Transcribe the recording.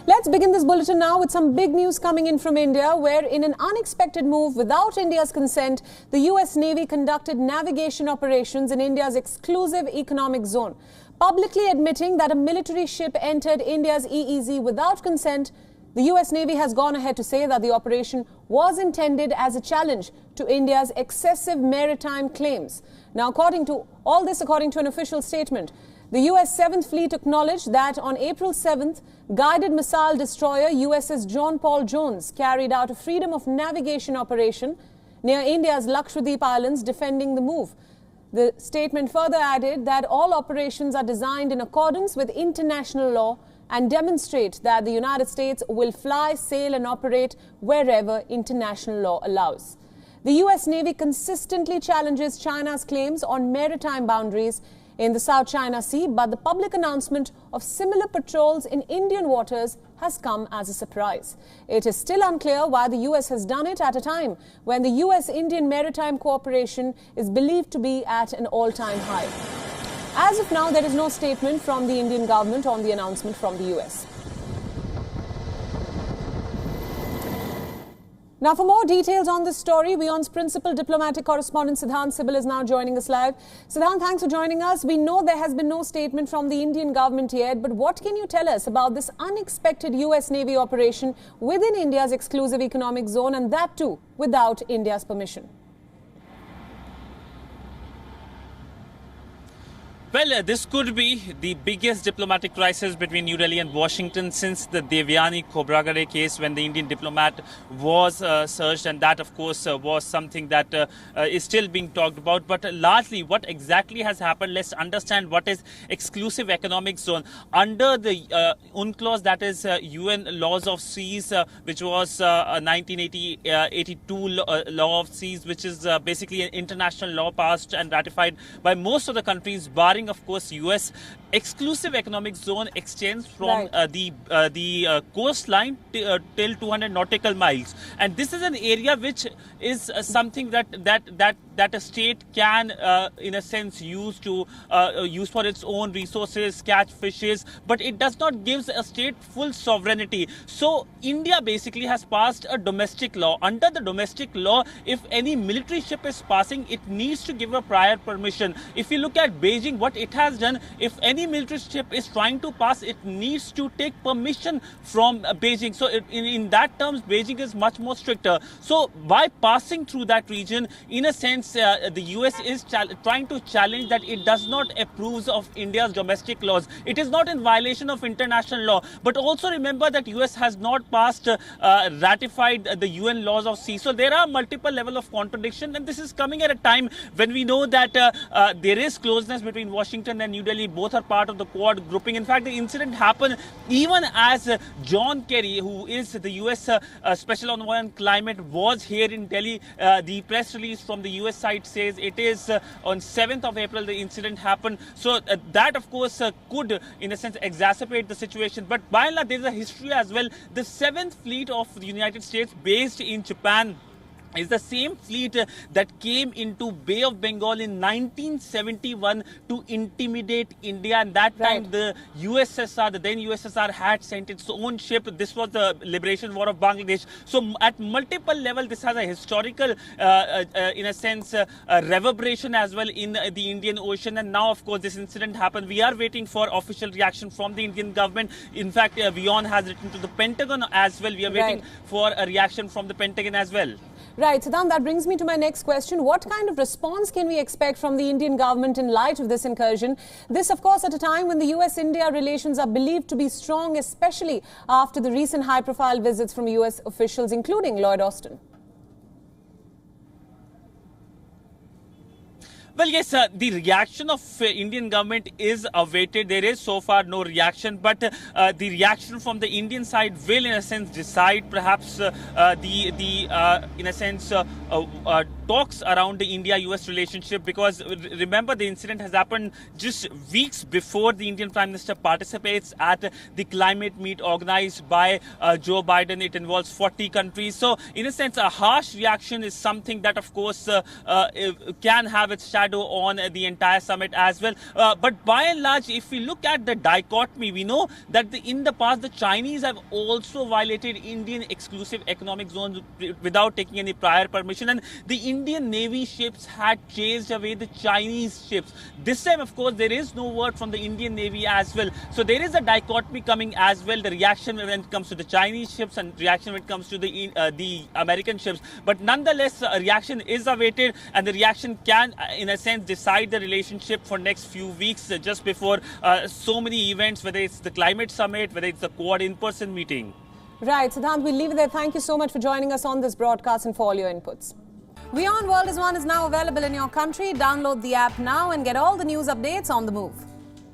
Let's begin this bulletin now with some big news coming in from India, where in an unexpected move without India's consent, the US Navy conducted navigation operations in India's exclusive economic zone. Publicly admitting that a military ship entered India's EEZ without consent, the US Navy has gone ahead to say that the operation was intended as a challenge to India's excessive maritime claims. Now, according to an official statement, the US 7th Fleet acknowledged that on April 7th, guided missile destroyer USS John Paul Jones carried out a freedom of navigation operation near India's Lakshadweep Islands, defending the move. The statement further added that all operations are designed in accordance with international law and demonstrate that the United States will fly, sail and operate wherever international law allows. The US Navy consistently challenges China's claims on maritime boundaries in the South China Sea, but the public announcement of similar patrols in Indian waters has come as a surprise. It is still unclear why the US has done it at a time when the US-Indian maritime cooperation is believed to be at an all-time high. As of now, there is no statement from the Indian government on the announcement from the US. Now, for more details on this story, WION's principal diplomatic correspondent Siddhant Sibal is now joining us live. Siddhant, thanks for joining us. We know there has been no statement from the Indian government yet, but what can you tell us about this unexpected US Navy operation within India's exclusive economic zone, and that too without India's permission? Well, this could be the biggest diplomatic crisis between New Delhi and Washington since the Devyani Khobragade case, when the Indian diplomat was searched, and that, of course, was something that is still being talked about. But largely, what exactly has happened, let's understand what is exclusive economic zone. Under the UNCLOS, that is UN Laws of Seas, which was a 1982 law of seas, which is basically an international law passed and ratified by most of the countries, barring of course US. Exclusive economic zone extends from the coastline till 200 nautical miles, and this is an area which is something that a state can in a sense use for its own resources, catch fishes, but it does not give a state full sovereignty. So India basically has passed a domestic law. Under the domestic law, if any military ship is passing, it needs to give a prior permission. If you look at Beijing, what it has done, if any military ship is trying to pass, it needs to take permission from Beijing. So in that terms, Beijing is much more stricter. So by passing through that region, in a sense, the US is trying to challenge that it does not approve of India's domestic laws. It is not in violation of international law. But also remember that US has not ratified the UN laws of sea. So there are multiple levels of contradiction, and this is coming at a time when we know that there is closeness between Washington and New Delhi. Both are part of the Quad grouping. In fact, the incident happened even as John Kerry, who is the US Special Envoy on Climate, was here in Delhi. The press release from the US side says it is on 7th of April the incident happened. So that, of course, could, in a sense, exacerbate the situation. But by and large, there is a history as well. The 7th Fleet of the United States, based in Japan, is the same fleet that came into Bay of Bengal in 1971 to intimidate India. And that time the USSR, the then USSR, had sent its own ship. This was the Liberation War of Bangladesh. So at multiple levels, this has a historical, in a sense, reverberation as well in the Indian Ocean. And now, of course, this incident happened. We are waiting for official reaction from the Indian government. In fact, WION has written to the Pentagon as well. We are waiting for a reaction from the Pentagon as well. Right, Siddhant, that brings me to my next question. What kind of response can we expect from the Indian government in light of this incursion? This, of course, at a time when the US-India relations are believed to be strong, especially after the recent high-profile visits from US officials, including Lloyd Austin. Well, yes, the reaction of Indian government is awaited. There is so far no reaction, but the reaction from the Indian side will, in a sense, decide perhaps in a sense, talks around the India-US relationship, because remember, the incident has happened just weeks before the Indian Prime Minister participates at the climate meet organized by Joe Biden. It involves 40 countries. So in a sense, a harsh reaction is something that, of course, can have its shadow on the entire summit as well. But by and large, if we look at the dichotomy, we know that in the past, the Chinese have also violated Indian exclusive economic zones without taking any prior permission, and the Indian Navy ships had chased away the Chinese ships. This time, of course, there is no word from the Indian Navy as well. So there is a dichotomy coming as well, the reaction when it comes to the Chinese ships and reaction when it comes to the American ships. But nonetheless, a reaction is awaited, and the reaction can, in a sense, decide the relationship for next few weeks, just before so many events, whether it's the climate summit, whether it's the Quad in-person meeting. Right, Siddhant, we'll leave it there. Thank you so much for joining us on this broadcast and for all your inputs. WION World is One is now available in your country. Download the app now and get all the news updates on the move.